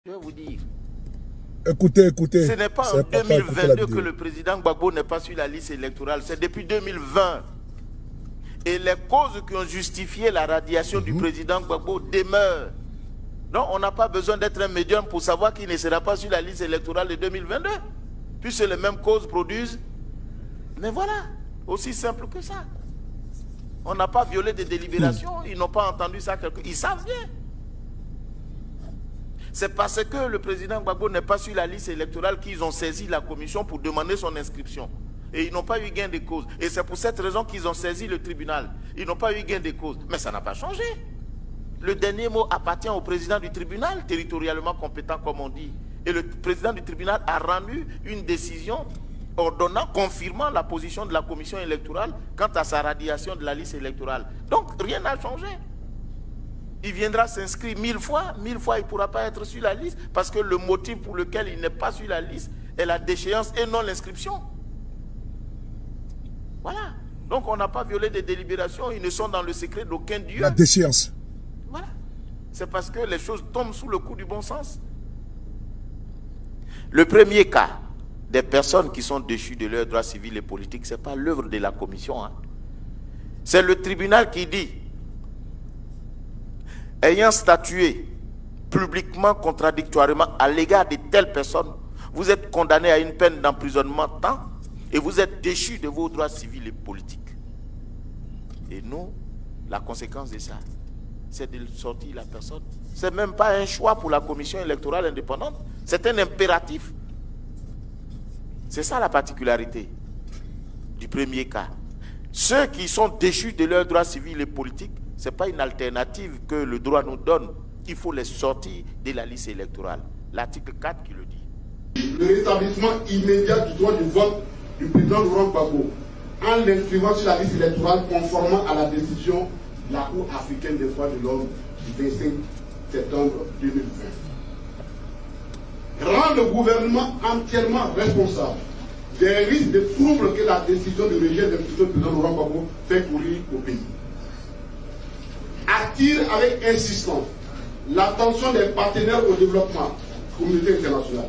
Je vais vous dire. Écoutez. Ce n'est pas en 2022 que le président Gbagbo n'est pas sur la liste électorale, c'est depuis 2020. Et les causes qui ont justifié la radiation du président Gbagbo demeurent. Donc on n'a pas besoin d'être un médium pour savoir qu'il ne sera pas sur la liste électorale de 2022. Puisque les mêmes causes produisent. Mais voilà, aussi simple que ça. On n'a pas violé des délibérations, ils n'ont pas entendu ça. Ils savent bien. C'est parce que le président Gbagbo n'est pas sur la liste électorale qu'ils ont saisi la commission pour demander son inscription. Et ils n'ont pas eu gain de cause. Et c'est pour cette raison qu'ils ont saisi le tribunal. Ils n'ont pas eu gain de cause. Mais ça n'a pas changé. Le dernier mot appartient au président du tribunal, territorialement compétent comme on dit. Et le président du tribunal a rendu une décision ordonnant, confirmant la position de la commission électorale quant à sa radiation de la liste électorale. Donc rien n'a changé. Il viendra s'inscrire 1000 fois il ne pourra pas être sur la liste parce que le motif pour lequel il n'est pas sur la liste est la déchéance et non l'inscription. Voilà. Donc on n'a pas violé des délibérations, ils ne sont dans le secret d'aucun Dieu. La déchéance. Voilà. C'est parce que les choses tombent sous le coup du bon sens. Le premier cas des personnes qui sont déchues de leurs droits civils et politiques, ce n'est pas l'œuvre de la commission. Hein. C'est le tribunal qui dit, ayant statué publiquement contradictoirement à l'égard de telles personnes, vous êtes condamné à une peine d'emprisonnement tant et vous êtes déchu de vos droits civils et politiques. Et nous, la conséquence de ça, c'est de sortir la personne. Ce n'est même pas un choix pour la commission électorale indépendante, c'est un impératif. C'est ça la particularité du premier cas. Ceux qui sont déchus de leurs droits civils et politiques, ce n'est pas une alternative que le droit nous donne. Il faut les sortir de la liste électorale. L'article 4 qui le dit. Le rétablissement immédiat du droit de vote du président Laurent Gbagbo en l'inscrivant sur la liste électorale conformément à la décision de la Cour africaine des droits de l'homme du 25 septembre 2020. Rend le gouvernement entièrement responsable des risques de troubles que la décision de rejet d'institution du président Laurent Gbagbo fait courir au pays. Attire avec insistance l'attention des partenaires au développement, communauté internationale,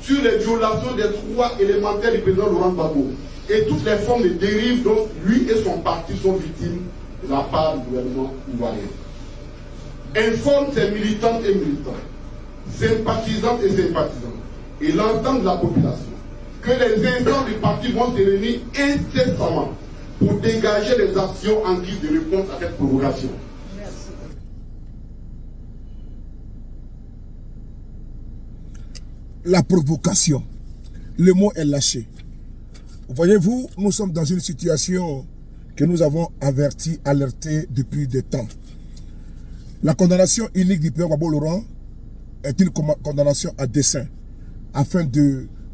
sur les violations des droits élémentaires du président Laurent Gbagbo et toutes les formes de dérives dont lui et son parti sont victimes de la part du gouvernement ivoirien. Informe ses militantes et militants, sympathisantes et sympathisants, et l'ensemble de la population, que les instances du parti vont se réunir incessamment pour dégager des actions en guise de réponse à cette provocation. La provocation. Le mot est lâché. Voyez-vous, nous sommes dans une situation que nous avons alerté depuis des temps. La condamnation unique du président Gbagbo Laurent est une condamnation à dessein afin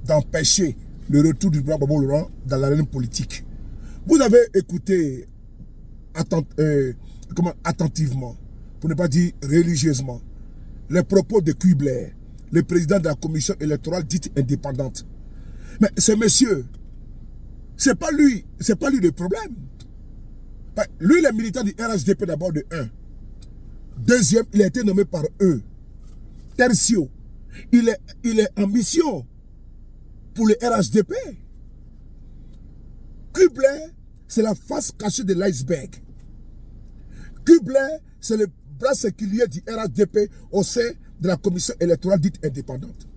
d'empêcher le retour du président Gbagbo Laurent dans l'arène politique. Vous avez écouté attentivement, pour ne pas dire religieusement, les propos de Guy Blair, le président de la commission électorale dite indépendante. Mais ce monsieur, c'est pas lui le problème. Lui, il est militant du RHDP d'abord de 1. Deuxième, il a été nommé par eux. Tertio, il est en mission pour le RHDP. Guy Blair, c'est la face cachée de l'iceberg. Guy Blair, c'est le bras séculier du RHDP au sein de la commission électorale dite indépendante.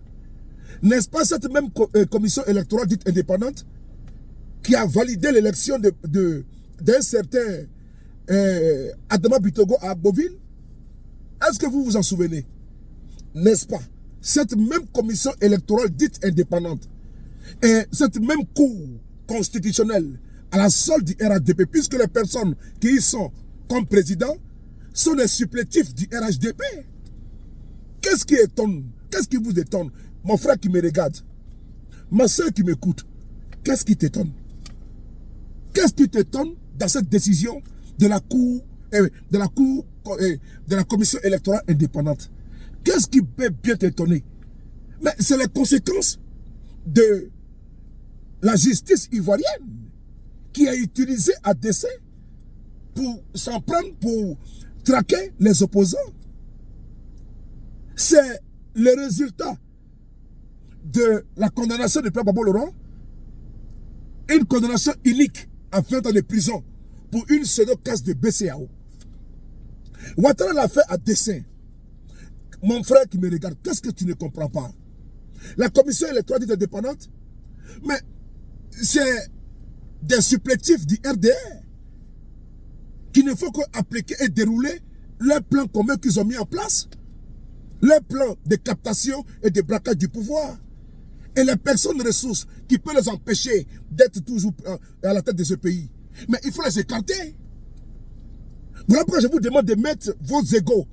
N'est-ce pas cette même commission électorale dite indépendante qui a validé l'élection d'un certain Adama Bitogo à Agboville? Est-ce que vous vous en souvenez? N'est-ce pas? Cette même commission électorale dite indépendante et cette même cour constitutionnelle à la solde du RHDP, puisque les personnes qui y sont comme président sont les supplétifs du RHDP. Qu'est-ce qui étonne? Qu'est-ce qui vous étonne? Mon frère qui me regarde, ma soeur qui m'écoute, qu'est-ce qui t'étonne? Qu'est-ce qui t'étonne dans cette décision de la cour, de la commission électorale indépendante? Qu'est-ce qui peut bien t'étonner? Mais c'est les conséquences de la justice ivoirienne qui a utilisé à dessein pour s'en prendre pour traquer les opposants. C'est le résultat de la condamnation de Pierre Gbagbo Laurent, une condamnation unique à 20 ans de prison pour une pseudo-casse de BCAO. Ouattara l'a fait à dessein. Mon frère qui me regarde, qu'est-ce que tu ne comprends pas? La commission électorale dite indépendante, mais c'est des supplétifs du RDR qui ne font qu'appliquer et dérouler leur plan commun qu'ils ont mis en place, leur plan de captation et de braquage du pouvoir. Et les personnes ressources qui peuvent les empêcher d'être toujours à la tête de ce pays. Mais il faut les écarter. Voilà pourquoi je vous demande de mettre vos égos,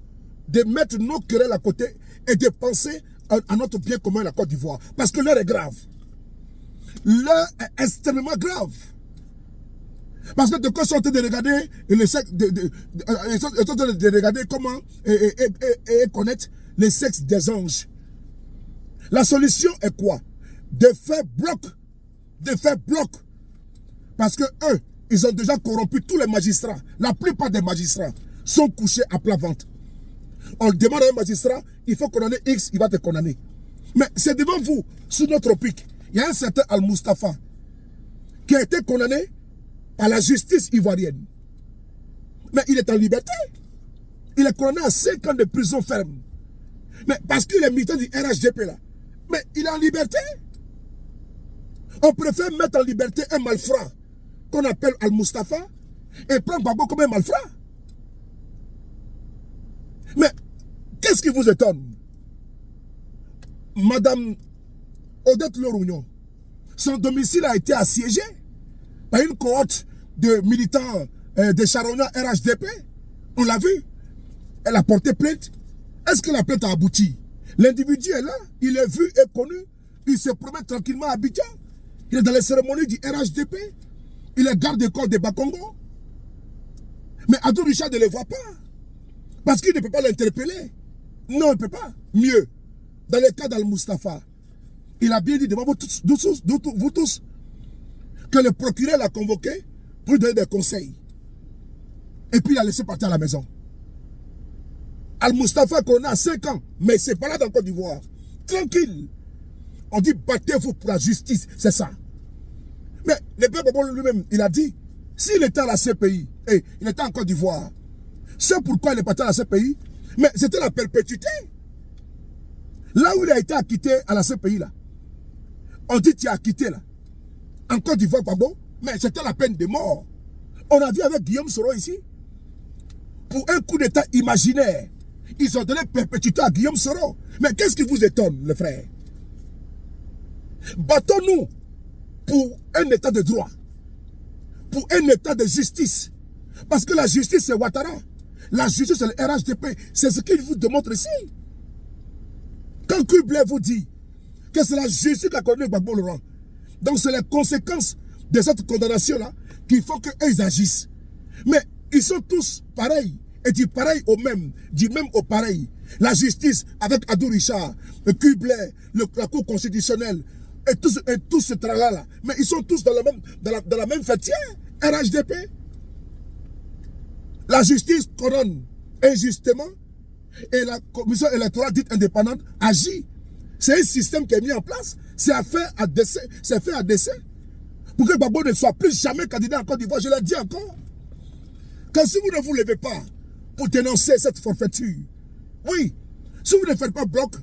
de mettre nos querelles à côté et de penser à notre bien commun, la Côte d'Ivoire. Parce que l'heure est grave. L'heure est extrêmement grave. Parce que de quoi sont en train de regarder le sexe, de regarder comment et connaître le sexe des anges. La solution est quoi? De faire bloc. De faire bloc. Parce que eux, ils ont déjà corrompu tous les magistrats. La plupart des magistrats sont couchés à plat ventre. On demande à un magistrat, il faut condamner X, il va te condamner. Mais c'est devant vous, sous notre pic. Il y a un certain Al-Mustafa qui a été condamné par la justice ivoirienne. Mais il est en liberté. Il est condamné à 5 ans de prison ferme. Mais parce qu'il est militant du RHDP là. Mais il est en liberté. On préfère mettre en liberté un malfrat qu'on appelle Al-Mustafa et prendre Gbagbo comme un malfrat. Mais qu'est-ce qui vous étonne? Madame Odette Lorougnon, son domicile a été assiégé par une cohorte de militants de Charognat RHDP. On l'a vu. Elle a porté plainte. Est-ce que la plainte a abouti? L'individu est là, il est vu et connu. Il se promène tranquillement à Abidjan. Il est dans les cérémonies du RHDP. Il est garde-corps de Bakongo. Mais Adou Richard ne le voit pas. Parce qu'il ne peut pas l'interpeller. Non, il ne peut pas. Mieux, dans le cas d'Al-Mustafa, il a bien dit devant vous tous que le procureur l'a convoqué pour lui donner des conseils. Et puis il a laissé partir à la maison. Al-Mustafa qu'on a 5 ans, mais c'est pas là dans Côte d'Ivoire. Tranquille. On dit battez-vous pour la justice, c'est ça. Mais le peuple lui-même, il a dit, s'il était à la CPI, et il était en Côte d'Ivoire, c'est pourquoi il est parti à la CPI, mais c'était la perpétuité. Là où il a été acquitté à la CPI, là, on dit tu es acquitté là. En Côte d'Ivoire, pas bon, mais c'était la peine de mort. On a vu avec Guillaume Soro ici, pour un coup d'état imaginaire, ils ont donné perpétuité à Guillaume Soro. Mais qu'est-ce qui vous étonne, les frères? Battons-nous pour un état de droit, pour un état de justice. Parce que la justice, c'est Ouattara. La justice, c'est le RHDP. C'est ce qu'il vous démontre ici. Quand Kubler vous dit que c'est la justice qui a condamné Gbagbo Laurent, donc c'est les conséquences de cette condamnation-là qu'il faut qu'eux agissent. Mais ils sont tous pareils. Et du pareil au même, du même au pareil. La justice avec Adou Richard, le Kubler, la Cour constitutionnelle, et tout ce tralala. Mais ils sont tous dans la même fêtière. RHDP. La justice condamne injustement et la commission électorale dite indépendante agit. C'est un système qui est mis en place. C'est fait à dessein. C'est fait à dessein. Pour que Gbagbo ne soit plus jamais candidat en Côte d'Ivoire. Je l'ai dit encore. Que si vous ne vous levez pas pour dénoncer cette forfaiture, oui, si vous ne faites pas bloc,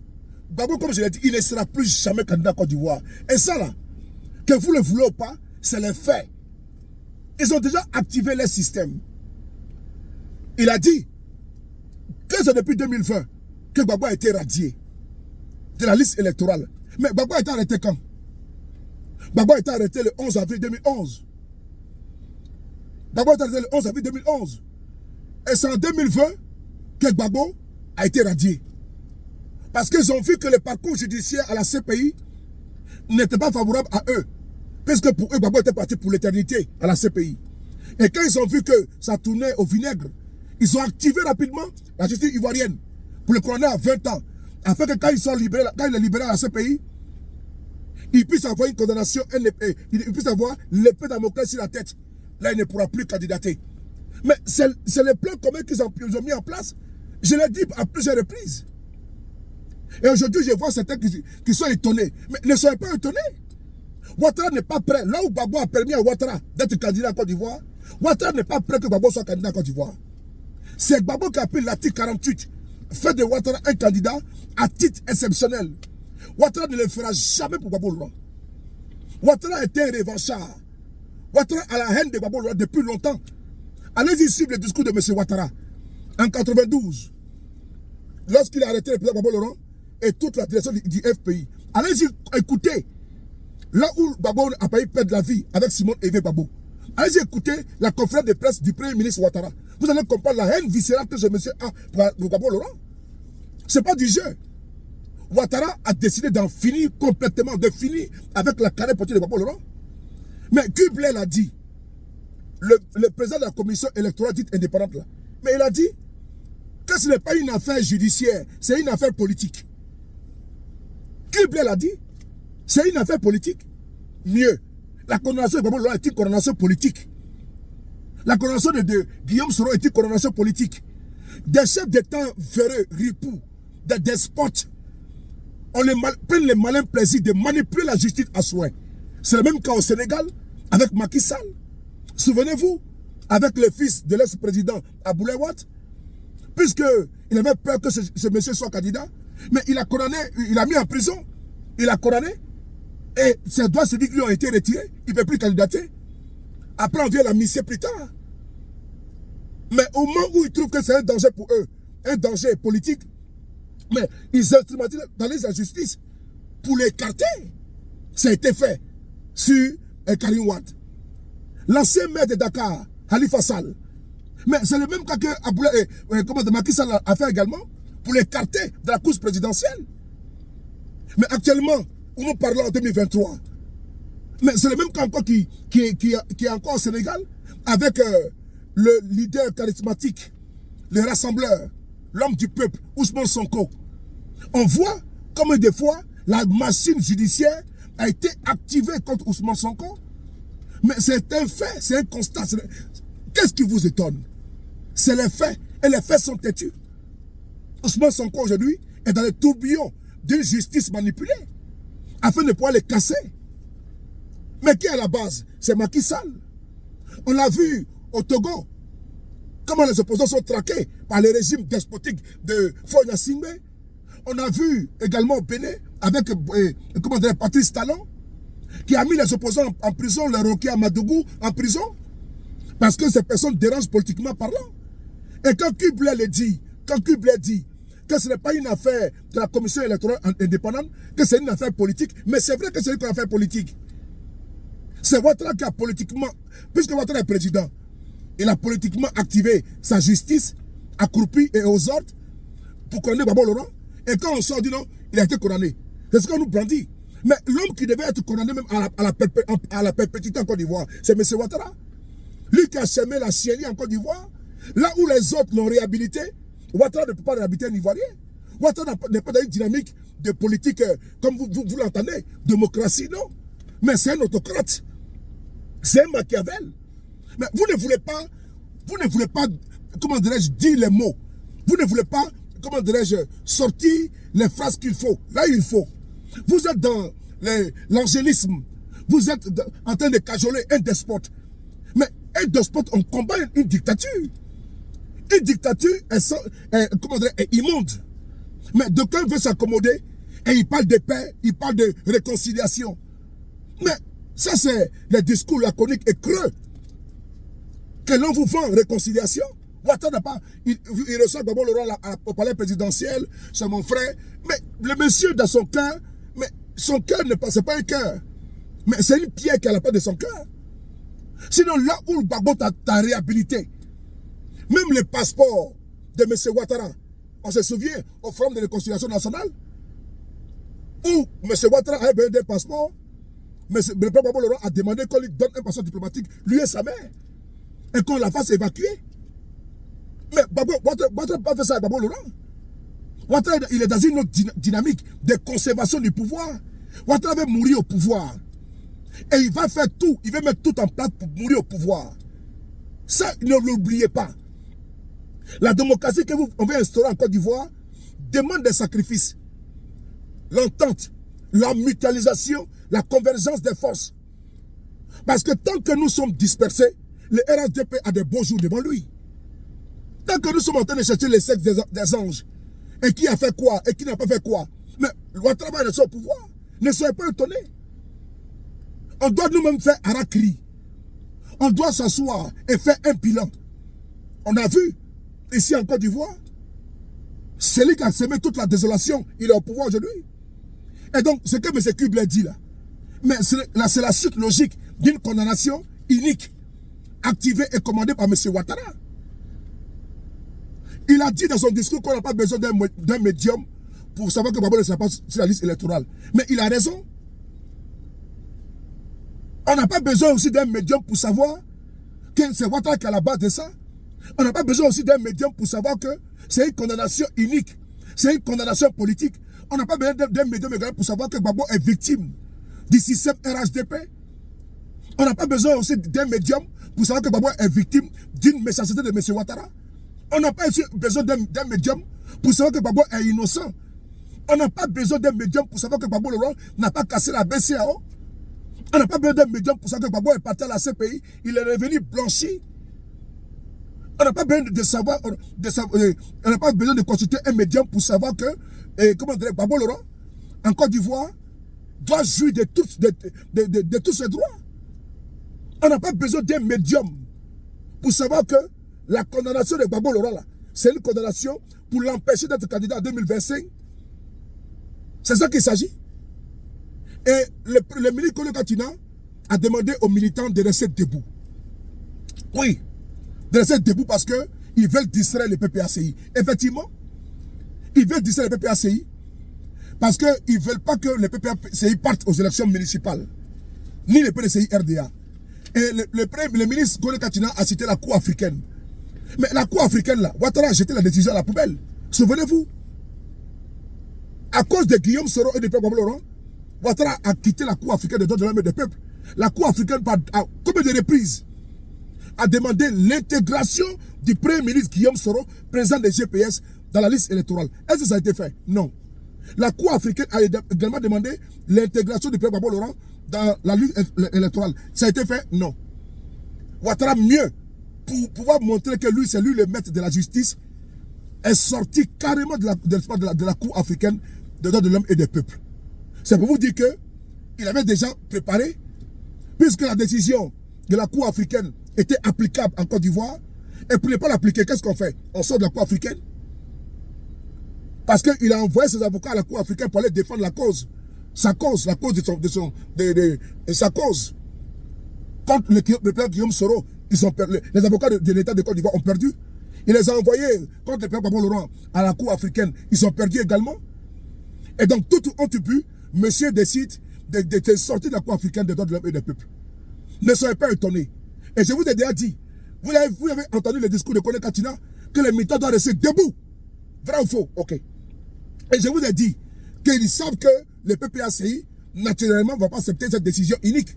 Gbagbo, comme je l'ai dit, il ne sera plus jamais candidat en Côte d'Ivoire. Et ça là, que vous le voulez ou pas, c'est le fait. Ils ont déjà activé leur système. Il a dit que c'est depuis 2020 que Gbagbo a été radié de la liste électorale. Mais Gbagbo a été arrêté quand? Gbagbo a été arrêté le 11 avril 2011. Gbagbo a été arrêté le 11 avril 2011. Et c'est en 2020 que Gbagbo a été radié. Parce qu'ils ont vu que le parcours judiciaire à la CPI n'était pas favorable à eux. Puisque pour eux, Gbagbo était parti pour l'éternité à la CPI. Et quand ils ont vu que ça tournait au vinaigre, ils ont activé rapidement la justice ivoirienne pour le condamner à 20 ans. Afin que quand il est libéré à la CPI, il puisse avoir une condamnation, il puisse avoir l'épée Damoclès sur la tête. Là, il ne pourra plus candidater. Mais c'est le plan commun qu'ils ont mis en place. Je l'ai dit à plusieurs reprises. Et aujourd'hui, je vois certains qui sont étonnés. Mais ne soyez pas étonnés. Ouattara n'est pas prêt. Là où Gbagbo a permis à Ouattara d'être candidat à Côte d'Ivoire, Ouattara n'est pas prêt que Gbagbo soit candidat à Côte d'Ivoire. C'est Gbagbo qui a pris l'article 48, fait de Ouattara un candidat à titre exceptionnel. Ouattara ne le fera jamais pour Gbagbo Laurent. Ouattara était un revanchard. Ouattara a la haine de Gbagbo Laurent depuis longtemps. Allez-y suivre le discours de M. Ouattara en 92, lorsqu'il a arrêté le président Gbagbo Laurent et toute la direction du FPI. Allez-y écouter là où Gbagbo a failli perdre la vie avec Simone Eve Gbagbo. Allez-y écouter la conférence de presse du Premier ministre Ouattara. Vous allez comprendre la haine viscérale que ce monsieur a pour Gbagbo Laurent. Ce n'est pas du jeu. Ouattara a décidé d'en finir complètement, de finir avec la carrière politique de Gbagbo Laurent. Mais Kubler l'a dit, le président de la commission électorale dite indépendante là, mais il a dit que ce n'est pas une affaire judiciaire, c'est une affaire politique. Kubler l'a dit, c'est une affaire politique. Mieux, la condamnation de Gbagbo Laurent est une condamnation politique. La condamnation de Guillaume Soro est une condamnation politique. Des chefs d'État véreux, ripoux, des despotes, on prennent le malin plaisir de manipuler la justice à souhait. C'est le même cas au Sénégal avec Macky Sall. Souvenez-vous, avec le fils de l'ex-président Abdoulaye Wade, puisqu'il avait peur que ce monsieur soit candidat, mais il a condamné, il a mis en prison, il a condamné, et ses droits civiques lui ont été retirés, il ne peut plus candidater. Après, on vient la misser plus tard. Mais au moment où ils trouvent que c'est un danger pour eux, un danger politique, mais ils instrumentalisent dans la justice pour l'écarter. Ça a été fait sur Karim Wade. L'ancien maire de Dakar, Khalifa Sall. Mais c'est le même cas que Macky Sall a fait également pour l'écarter de la course présidentielle. Mais actuellement, où nous parlons en 2023, mais c'est le même cas encore qui est encore au Sénégal avec le leader charismatique, le rassembleur, l'homme du peuple, Ousmane Sonko. On voit comme des fois la machine judiciaire a été activée contre Ousmane Sonko. Mais c'est un fait, c'est un constat. Qu'est-ce qui vous étonne? C'est les faits, et les faits sont têtus. Ousmane Sonko aujourd'hui est dans le tourbillon d'une justice manipulée afin de pouvoir les casser. Mais qui est à la base? C'est Macky Sall. On l'a vu au Togo, comment les opposants sont traqués par le régime despotique de Faure Gnassingbé. On a vu également au Bénin avec Patrice Talon, qui a mis les opposants en prison, le Rocky Amadougou en prison, parce que ces personnes dérangent politiquement parlant. Et quand Kubler dit que ce n'est pas une affaire de la commission électorale indépendante, que c'est une affaire politique, mais c'est vrai que c'est une affaire politique. C'est Ouattara qui a politiquement, puisque Ouattara est président, il a politiquement activé sa justice, accroupie et aux ordres, pour condamner Gbagbo Laurent. Et quand on sort du nom, il a été condamné. C'est ce qu'on nous brandit. Mais l'homme qui devait être condamné même à la perpétuité en Côte d'Ivoire, c'est M. Ouattara. Lui qui a semé la chienlit en Côte d'Ivoire, là où les autres l'ont réhabilité, Ouattara ne peut pas réhabiliter un Ivoirien. Ouattara n'est pas dans une dynamique de politique comme vous l'entendez, démocratie, non. Mais c'est un autocrate. C'est un Machiavel. Mais vous ne voulez pas, comment dirais-je, dire les mots. Vous ne voulez pas, comment dirais-je, sortir les phrases qu'il faut. Là, il faut. Vous êtes dans l'angélisme. Vous êtes en train de cajoler un despote. Mais un despote, on combat une dictature. Une dictature est immonde. Mais d'aucuns veulent s'accommoder et il parle de paix, il parle de réconciliation. Mais ça, c'est le discours laconique et creux. Que l'on vous vend réconciliation. Ouattara n'a pas. Il reçoit Gbagbo Laurent au palais présidentiel, c'est mon frère. Mais le monsieur dans son cœur, mais son cœur ne passe pas un cœur. Mais c'est une pierre qui a la part de son cœur. Sinon, là où Gbagbo t'a réhabilité, même le passeport de M. Ouattara, on se souvient au Forum de réconciliation nationale, où M. Ouattara a besoin d'un passeport, mais le président Gbagbo Laurent a demandé qu'on lui donne un passeport diplomatique, lui et sa mère, et qu'on la fasse évacuer. Mais Ouattara n'a pas fait ça à Gbagbo Laurent. Ouattara, il est dans une autre dynamique de conservation du pouvoir. Ouattara veut mourir au pouvoir. Et il va faire tout, il va mettre tout en place pour mourir au pouvoir. Ça, ne l'oubliez pas. La démocratie qu'on veut instaurer en Côte d'Ivoire demande des sacrifices. l'entente, la mutualisation, la convergence des forces. Parce que tant que nous sommes dispersés, le RHDP a des beaux jours devant lui. Tant que nous sommes en train de chercher les sexes des anges, et qui a fait quoi, et qui n'a pas fait quoi, mais Ouattara est au pouvoir. Ne soyez pas étonnés. On doit nous-mêmes faire harakiri. On doit s'asseoir et faire un bilan. On a vu, ici en Côte d'Ivoire, c'est lui qui a semé toute la désolation. Il est au pouvoir aujourd'hui. Et donc, ce que M. Kuble dit là, mais c'est la suite logique d'une condamnation unique, activée et commandée par M. Ouattara. Il a dit dans son discours qu'on n'a pas besoin d'un médium pour savoir que Gbagbo ne sera pas sur la liste électorale. Mais il a raison. On n'a pas besoin aussi d'un médium pour savoir que c'est Ouattara qui est à la base de ça. On n'a pas besoin aussi d'un médium pour savoir que c'est une condamnation unique. C'est une condamnation politique. On n'a pas besoin d'un médium également pour savoir que Gbagbo est victime du système RHDP. On n'a pas besoin aussi d'un médium pour savoir que Gbagbo est victime d'une méchanceté de M. Ouattara. On n'a pas aussi besoin d'un médium pour savoir que Gbagbo est innocent. On n'a pas besoin d'un médium pour savoir que Gbagbo Laurent n'a pas cassé la BCAO. On n'a pas besoin d'un médium pour savoir que Gbagbo est parti à la CPI. Il est revenu blanchi. On n'a pas besoin de savoir, on n'a pas besoin de consulter un médium pour savoir que, comment dire, Gbagbo Laurent, en Côte d'Ivoire, doit jouir de tous ses droits. On n'a pas besoin d'un médium pour savoir que la condamnation de Gbagbo Laurent, c'est une condamnation pour l'empêcher d'être candidat en 2025. C'est ça qu'il s'agit. Et le ministre Kolo Katina a demandé aux militants de rester debout. Oui, de rester debout parce qu'ils veulent distraire le PPACI. Effectivement, ils veulent distraire le PPACI parce qu'ils ne veulent pas que le PPACI parte aux élections municipales, ni le PDCI RDA. Et le ministre Kolo Katina a cité la Cour africaine. Mais la Cour africaine, là, Ouattara a jeté la décision à la poubelle. Souvenez-vous, à cause de Guillaume Soro et de Gbagbo Laurent, Ouattara a quitté la Cour africaine des droits de l'homme et des peuples. La Cour africaine, à combien de reprises, a demandé l'intégration du Premier ministre Guillaume Soro, président des GPS, dans la liste électorale. Est-ce que ça a été fait? Non. La Cour africaine a également demandé l'intégration du Gbagbo Laurent dans la liste électorale. Ça a été fait? Non. Ouattara, mieux, pour pouvoir montrer que lui, c'est lui le maître de la justice, est sorti carrément de la Cour africaine des droits de l'homme et des peuples. C'est pour vous dire qu'il avait déjà préparé, puisque la décision de la Cour africaine était applicable en Côte d'Ivoire, et pour ne pas l'appliquer, qu'est-ce qu'on fait? On sort de la Cour africaine. Parce qu'il a envoyé ses avocats à la Cour africaine pour aller défendre la cause. Sa cause, la cause de sa cause. Contre le père Guillaume Soro, les avocats de l'État de Côte d'Ivoire ont perdu. Il les a envoyés contre le père Gbagbo Laurent à la Cour africaine. Ils ont perdu également. Et donc, tout au but, monsieur décide de sortir de la Cour africaine des droits de l'homme et des peuples. Ne soyez pas étonnés. Et je vous ai déjà dit, vous avez entendu le discours de Kolo Katina, que les militants doivent rester debout. Vrai ou faux? Ok. Et je vous ai dit qu'ils savent que le PPACI, naturellement, ne va pas accepter cette décision unique.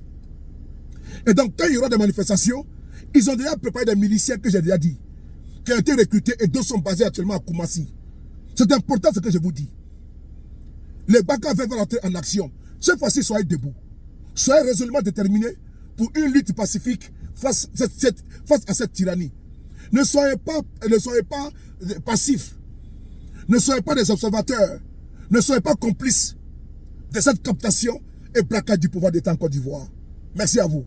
Et donc, quand il y aura des manifestations, ils ont déjà préparé des miliciens que j'ai déjà dit, qui ont été recrutés et d'autres sont basés actuellement à Koumassi. C'est important ce que je vous dis. Les Baka veulent entrer en action. Cette fois-ci, soyez debout. Soyez résolument déterminés pour une lutte pacifique face à cette tyrannie. Ne soyez pas passifs. Ne soyez pas des observateurs. Ne soyez pas complices de cette captation et braquage du pouvoir d'État en Côte d'Ivoire. Merci à vous.